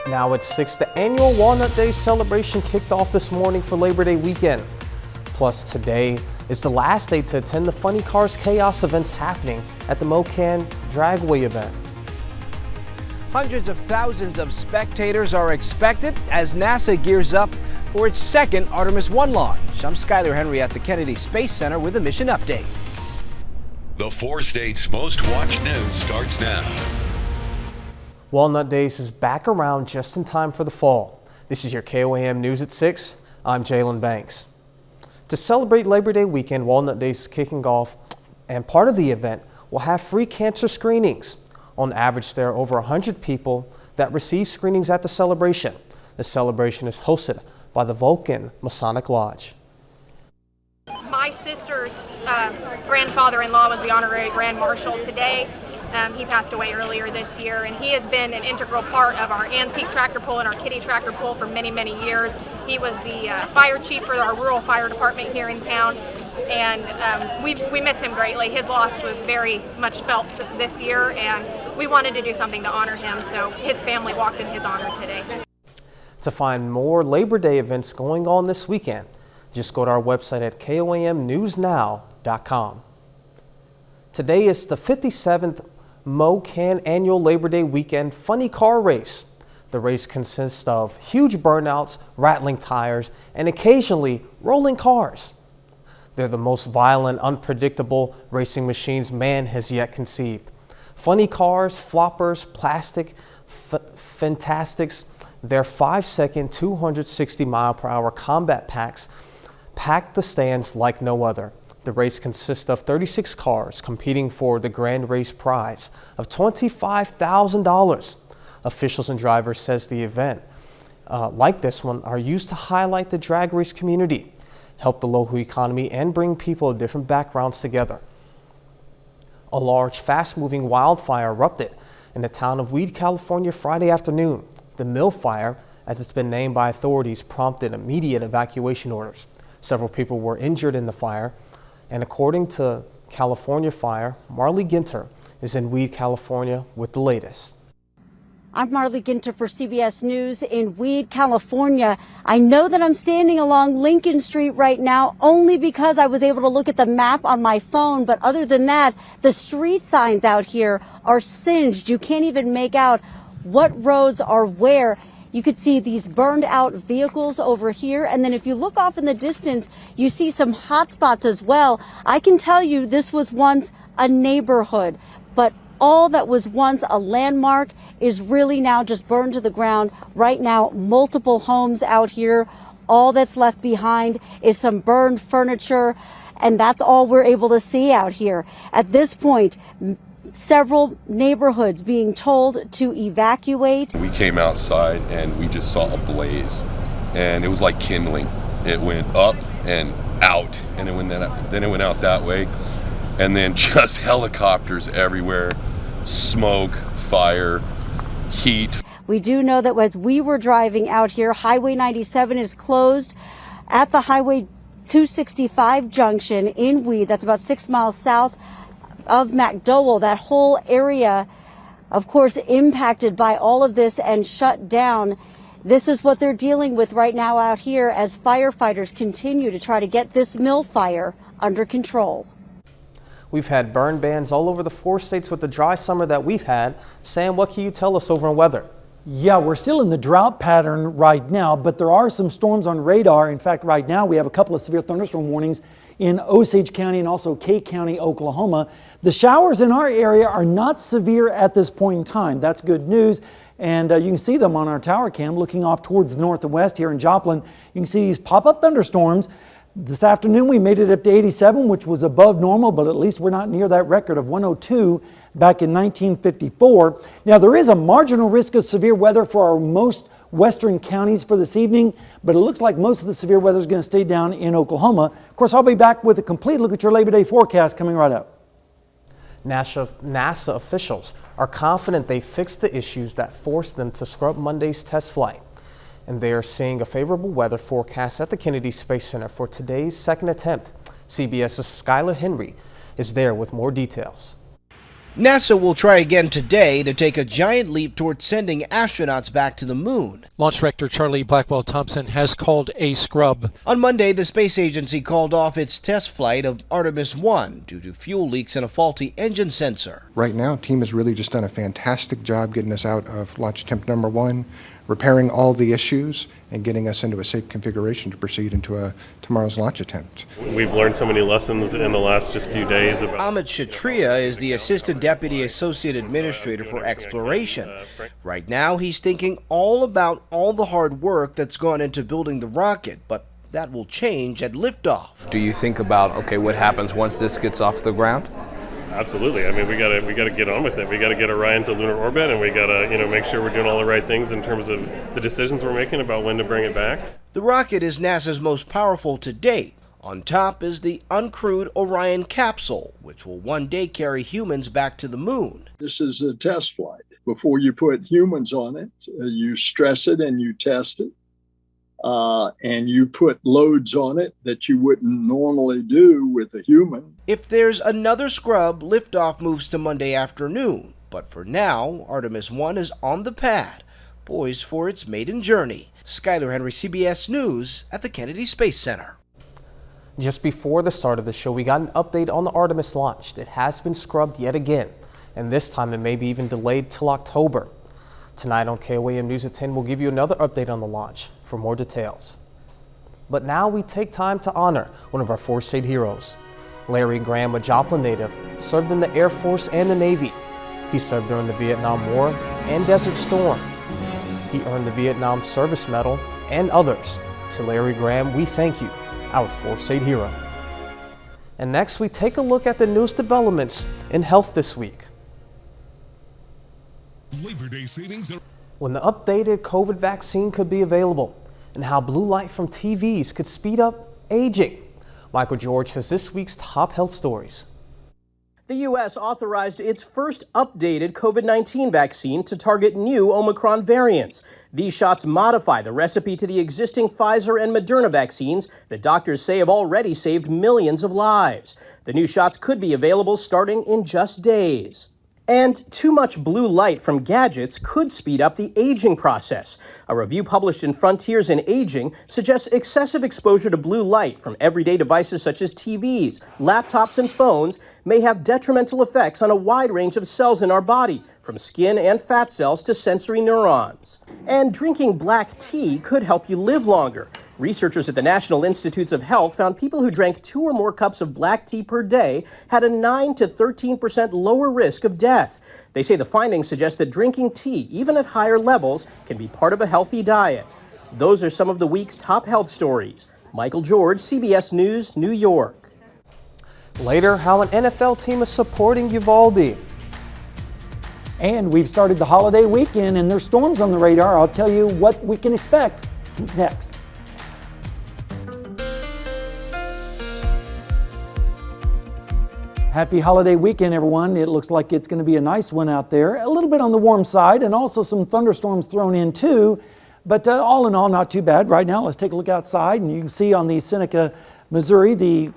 Now at 6, the annual Walnut Day celebration kicked off this morning for Labor Day weekend. Plus, today is the last day to attend the Funny Cars Chaos events happening at the MoKan Dragway event. Hundreds of thousands of spectators are expected as NASA gears up for its second Artemis 1 launch. I'm Skyler Henry at the Kennedy Space Center with a mission update. The 4 states' most watched news starts now. Walnut Days is back around just in time for the fall. This is your KOAM News at 6. I'm Jalen Banks. To celebrate Labor Day weekend, Walnut Days is kicking off, and part of the event will have free cancer screenings. On average, there are over 100 people that receive screenings at the celebration. The celebration is hosted by the Vulcan Masonic Lodge. My sister's grandfather-in-law was the honorary Grand Marshal today. He passed away earlier this year, and he has been an integral part of our antique tractor pull and our kiddie tractor pull for many, many years. He was the fire chief for our rural fire department here in town, and we miss him greatly. His loss was very much felt this year, and we wanted to do something to honor him, so his family walked in his honor today. To find more Labor Day events going on this weekend, just go to our website at koamnewsnow.com. Today is the 57th MoKan Annual Labor Day Weekend Funny Car Race. The race consists of huge burnouts, rattling tires, and occasionally rolling cars. They're the most violent, unpredictable racing machines man has yet conceived. Funny cars, floppers, plastic, fantastics, their 5-second, 260-mile-per-hour combat packs pack the stands like no other. The race consists of 36 cars competing for the grand race prize of $25,000. Officials and drivers says the event, like this one, are used to highlight the drag race community, help the local economy, and bring people of different backgrounds together. A large, fast-moving wildfire erupted in the town of Weed, California Friday afternoon. The mill fire, as it's been named by authorities, prompted immediate evacuation orders. Several people were injured in the fire. And according to California Fire, Marley Ginter is in Weed, California with the latest. I'm Marley Ginter for CBS News in Weed, California. I know that I'm standing along Lincoln Street right now only because I was able to look at the map on my phone. But other than that, the street signs out here are singed. You can't even make out what roads are where. You could see these burned out vehicles over here. And then if you look off in the distance, you see some hot spots as well. I can tell you this was once a neighborhood, but all that was once a landmark is really now just burned to the ground. Right now, multiple homes out here. All that's left behind is some burned furniture. And that's all we're able to see out here. At this point, several neighborhoods being told to evacuate. We came outside and we just saw a blaze, and it was like kindling. It went up and out, and then it went out that way, and then just helicopters everywhere, smoke, fire, heat. We do know that as we were driving out here, Highway 97 is closed at the Highway 265 junction in Weed. That's about 6 miles south of McDowell. That whole area, of course, impacted by all of this and shut down. This is what they're dealing with right now out here as firefighters continue to try to get this mill fire under control. We've had burn bans all over the 4 states with the dry summer that we've had. Sam, what can you tell us over in weather? Yeah, we're still in the drought pattern right now, but there are some storms on radar. In fact, right now we have a couple of severe thunderstorm warnings in Osage County and also Kate County, Oklahoma. The showers in our area are not severe at this point in time. That's good news. And you can see them on our tower cam looking off towards the north and west here in Joplin. You can see these pop-up thunderstorms. This afternoon we made it up to 87, which was above normal, but at least we're not near that record of 102 back in 1954. Now there is a marginal risk of severe weather for our most western counties for this evening, but it looks like most of the severe weather is going to stay down in Oklahoma. Of course, I'll be back with a complete look at your Labor Day forecast coming right up. NASA officials are confident they fixed the issues that forced them to scrub Monday's test flight, and they are seeing a favorable weather forecast at the Kennedy Space Center for today's second attempt. CBS's Skyler Henry is there with more details. NASA will try again today to take a giant leap towards sending astronauts back to the moon. Launch Director Charlie Blackwell-Thompson has called a scrub. On Monday, the space agency called off its test flight of Artemis 1 due to fuel leaks and a faulty engine sensor. Right now, team has really just done a fantastic job getting us out of launch attempt number 1, repairing all the issues, and getting us into a safe configuration to proceed into tomorrow's launch attempt. We've learned so many lessons in the last just few days. Amit Kshatriya is the Assistant Deputy Associate Administrator for Exploration. Right now, he's thinking all about all the hard work that's gone into building the rocket, but that will change at liftoff. Do you think about, okay, what happens once this gets off the ground? Absolutely. I mean, we gotta get on with it. We gotta get Orion to lunar orbit, and we gotta, make sure we're doing all the right things in terms of the decisions we're making about when to bring it back. The rocket is NASA's most powerful to date. On top is the uncrewed Orion capsule, which will one day carry humans back to the moon. This is a test flight. Before you put humans on it, you stress it and you test it. And you put loads on it that you wouldn't normally do with a human. If there's another scrub, liftoff moves to Monday afternoon. But for now, Artemis 1 is on the pad, poised for its maiden journey. Skyler Henry, CBS News at the Kennedy Space Center. Just before the start of the show, we got an update on the Artemis launch. It has been scrubbed yet again, and this time it may be even delayed till October. Tonight on KOAM News at 10, we'll give you another update on the launch for more details. But now we take time to honor one of our four-state heroes. Larry Graham, a Joplin native, served in the Air Force and the Navy. He served during the Vietnam War and Desert Storm. He earned the Vietnam Service Medal and others. To Larry Graham, we thank you, our four-state hero. And next, we take a look at the newest developments in health this week. Labor Day savings are When the updated COVID vaccine could be available, and how blue light from TVs could speed up aging. Michael George has this week's top health stories. The U.S. authorized its first updated COVID-19 vaccine to target new Omicron variants. These shots modify the recipe to the existing Pfizer and Moderna vaccines that doctors say have already saved millions of lives. The new shots could be available starting in just days. And too much blue light from gadgets could speed up the aging process. A review published in Frontiers in Aging suggests excessive exposure to blue light from everyday devices such as TVs, laptops, and phones may have detrimental effects on a wide range of cells in our body, from skin and fat cells to sensory neurons. And drinking black tea could help you live longer. Researchers at the National Institutes of Health found people who drank 2 or more cups of black tea per day had a 9 to 13% lower risk of death. They say the findings suggest that drinking tea, even at higher levels, can be part of a healthy diet. Those are some of the week's top health stories. Michael George, CBS News, New York. Later, how an NFL team is supporting Uvalde. And we've started the holiday weekend and there's storms on the radar. I'll tell you what we can expect next. Happy holiday weekend, everyone. It looks like it's going to be a nice one out there. A little bit on the warm side and also some thunderstorms thrown in too. But all in all, not too bad. Right now, let's take a look outside and you can see on the Seneca, Missouri, the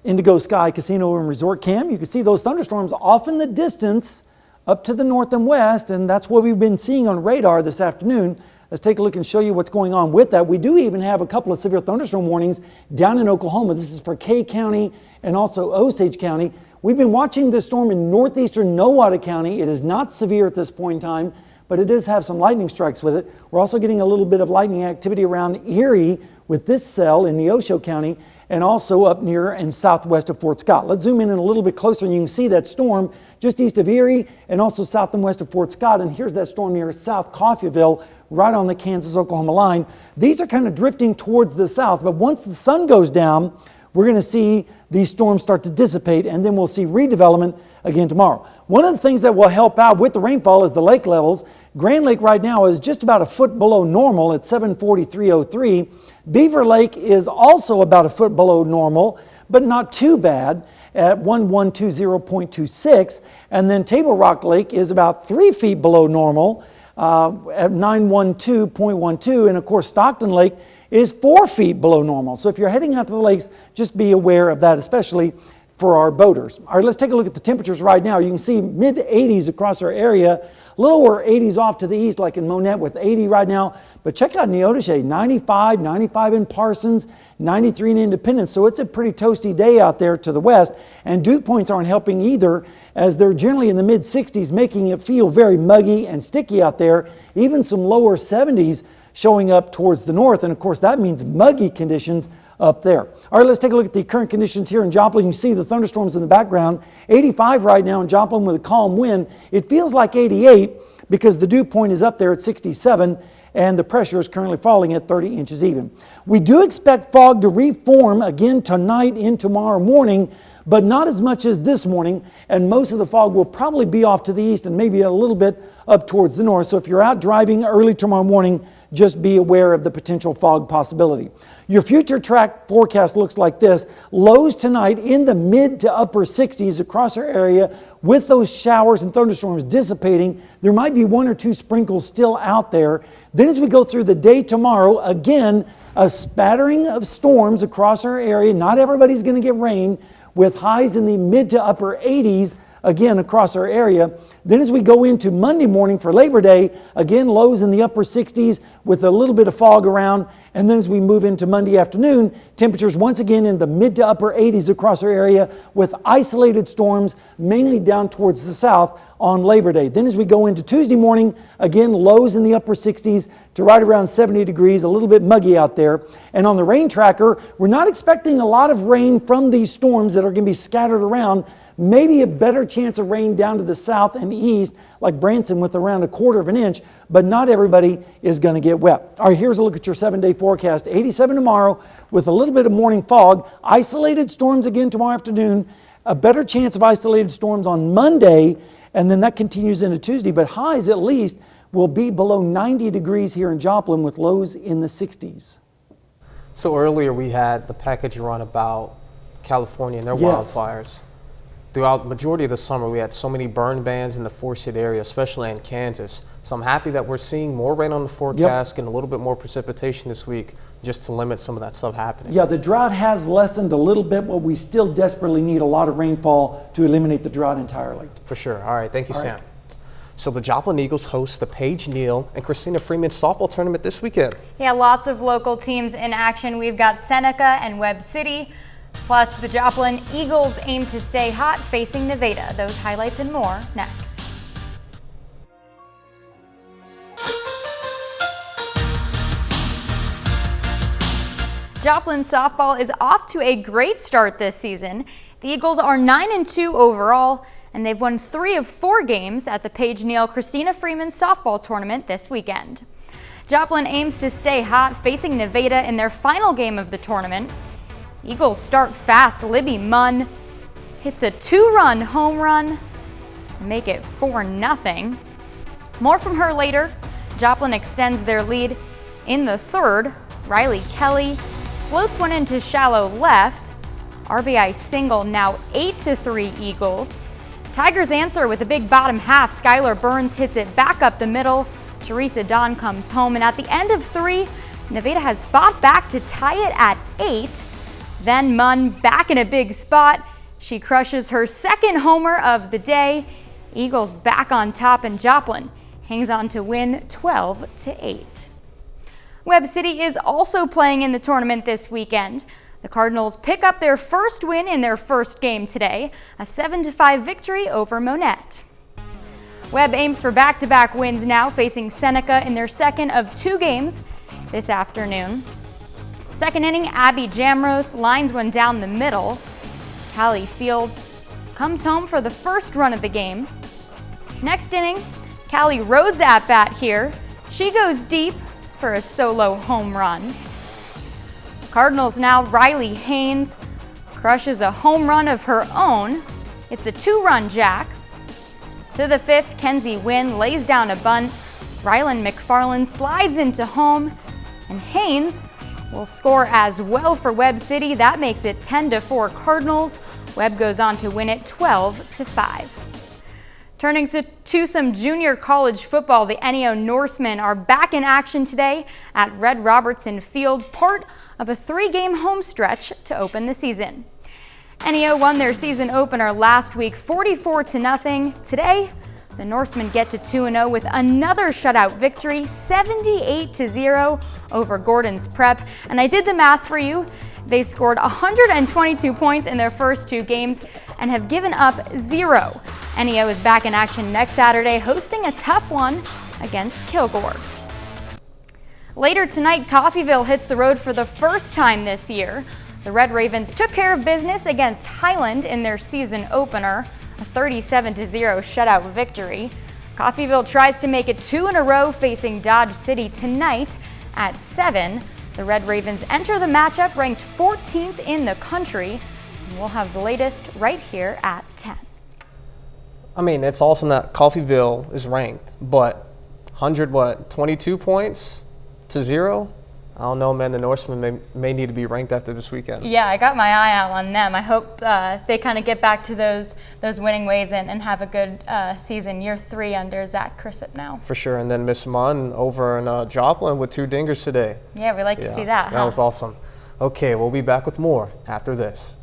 Indigo Sky Casino and Resort Camp. You can see those thunderstorms off in the distance up to the north and west, and that's what we've been seeing on radar this afternoon. Let's take a look and show you what's going on with that. We do even have a couple of severe thunderstorm warnings down in Oklahoma. This is for Kay County and also Osage County. We've been watching this storm in northeastern Nowata County. It is not severe at this point in time, but it does have some lightning strikes with it. We're also getting a little bit of lightning activity around Erie with this cell in Neosho County and also up near and southwest of Fort Scott. Let's zoom in a little bit closer and you can see that storm just east of Erie and also south and west of Fort Scott. And here's that storm near South Coffeyville, right on the Kansas-Oklahoma line. These are kind of drifting towards the south, but once the sun goes down, we're going to see these storms start to dissipate and then we'll see redevelopment again tomorrow. One of the things that will help out with the rainfall is the lake levels. Grand Lake right now is just about a foot below normal at 743.03. Beaver Lake is also about a foot below normal, but not too bad at 1120.26. And then Table Rock Lake is about 3 feet below normal at 912.12. And of course, Stockton Lake is 4 feet below normal. So if you're heading out to the lakes, just be aware of that, especially for our boaters. All right, let's take a look at the temperatures right now. You can see mid 80s across our area, lower 80s off to the east like in Monette with 80 right now. But check out Neodesha, 95 in Parsons, 93 in Independence. So it's a pretty toasty day out there to the west. And dew points aren't helping either, as they're generally in the mid 60s, making it feel very muggy and sticky out there. Even some lower 70s showing up towards the north. And of course, that means muggy conditions up there. All right, let's take a look at the current conditions here in Joplin. You see the thunderstorms in the background. 85 right now in Joplin with a calm wind. It feels like 88 because the dew point is up there at 67 and the pressure is currently falling at 30 inches even. We do expect fog to reform again tonight and tomorrow morning, but not as much as this morning, and most of the fog will probably be off to the east and maybe a little bit up towards the north. So if you're out driving early tomorrow morning, just be aware of the potential fog possibility. Your future track forecast looks like this. Lows tonight in the mid to upper 60s across our area with those showers and thunderstorms dissipating. There might be 1 or 2 sprinkles still out there. Then as we go through the day tomorrow, again, a spattering of storms across our area. Not everybody's going to get rain, with highs in the mid to upper 80s again across our area. Then as we go into Monday morning for Labor Day, again lows in the upper 60s with a little bit of fog around. And then as we move into Monday afternoon, temperatures once again in the mid to upper 80s across our area with isolated storms mainly down towards the south on Labor Day. Then as we go into Tuesday morning, again lows in the upper 60s to right around 70 degrees, a little bit muggy out there. And on the rain tracker, we're not expecting a lot of rain from these storms that are going to be scattered around. Maybe a better chance of rain down to the south and east, like Branson with around 1/4 inch, but not everybody is going to get wet. All right, here's a look at your 7-day forecast. 87 tomorrow with a little bit of morning fog. Isolated storms again tomorrow afternoon. A better chance of isolated storms on Monday, and then that continues into Tuesday. But highs at least will be below 90 degrees here in Joplin with lows in the 60s. So earlier we had the package run about California and their Yes. wildfires. Throughout the majority of the summer, we had so many burn bans in the forested area, especially in Kansas. So I'm happy that we're seeing more rain on the forecast and a little bit more precipitation this week just to limit some of that stuff happening. Yeah, the drought has lessened a little bit, but we still desperately need a lot of rainfall to eliminate the drought entirely. For sure. All right. Thank you, All Sam. right. So the Joplin Eagles host the Paige, Neal, and Christina Freeman softball tournament this weekend. Yeah, lots of local teams in action. We've got Seneca and Webb City. Plus, the Joplin Eagles aim to stay hot facing Nevada. Those highlights and more next. Joplin softball is off to a great start this season. The Eagles are 9-2 overall, and they've won 3 of 4 games at the Paige, Neal, Christina Freeman softball tournament this weekend. Joplin aims to stay hot facing Nevada in their final game of the tournament. Eagles start fast. Libby Munn hits a 2-run home run to make it 4-0. More from her later. Joplin extends their lead in the third. Riley Kelly floats one into shallow left. RBI single, now 8-3 Eagles. Tigers answer with a big bottom half. Skylar Burns hits it back up the middle. Teresa Don comes home, and at the end of 3, Nevada has fought back to tie it at 8. Then Munn back in a big spot. She crushes her second homer of the day. Eagles back on top, and Joplin hangs on to win 12-8. Webb City is also playing in the tournament this weekend. The Cardinals pick up their first win in their first game today, a 7-5 victory over Monette. Webb aims for back-to-back wins now, facing Seneca in their second of 2 games this afternoon. Second inning, Abby Jamros lines one down the middle. Callie Fields comes home for the first run of the game. Next inning, Callie Rhodes at bat here. She goes deep for a solo home run. Cardinals now, Riley Haynes crushes a home run of her own. It's a 2-run jack. To the 5th, Kenzie Wynn lays down a bunt. Rylan McFarland slides into home, and Haynes will score as well for Webb City. That makes it 10-4 Cardinals. Webb goes on to win it 12-5. Turning to some junior college football, the NEO Norsemen are back in action today at Red Robertson Field, part of a 3-game home stretch to open the season. NEO won their season opener last week 44-0. Today, the Norsemen get to 2-0 with another shutout victory, 78-0 over Gordon's Prep. And I did the math for you. They scored 122 points in their first 2 games and have given up 0. NEO is back in action next Saturday, hosting a tough one against Kilgore. Later tonight, Coffeyville hits the road for the first time this year. The Red Ravens took care of business against Highland in their season opener, a 37-0 shutout victory. Coffeyville tries to make it 2 in a row, facing Dodge City tonight at 7. The Red Ravens enter the matchup ranked 14th in the country. And we'll have the latest right here at 10. I mean, it's awesome that Coffeyville is ranked, but 22 points to 0? I don't know, man. The Norsemen may need to be ranked after this weekend. Yeah, I got my eye out on them. I hope they kind of get back to those winning ways and have a good season. Year 3 under Zach Crisip now. For sure. And then Miss Munn over in Joplin with 2 dingers today. Yeah, we like to see that. That was awesome. Okay, we'll be back with more after this.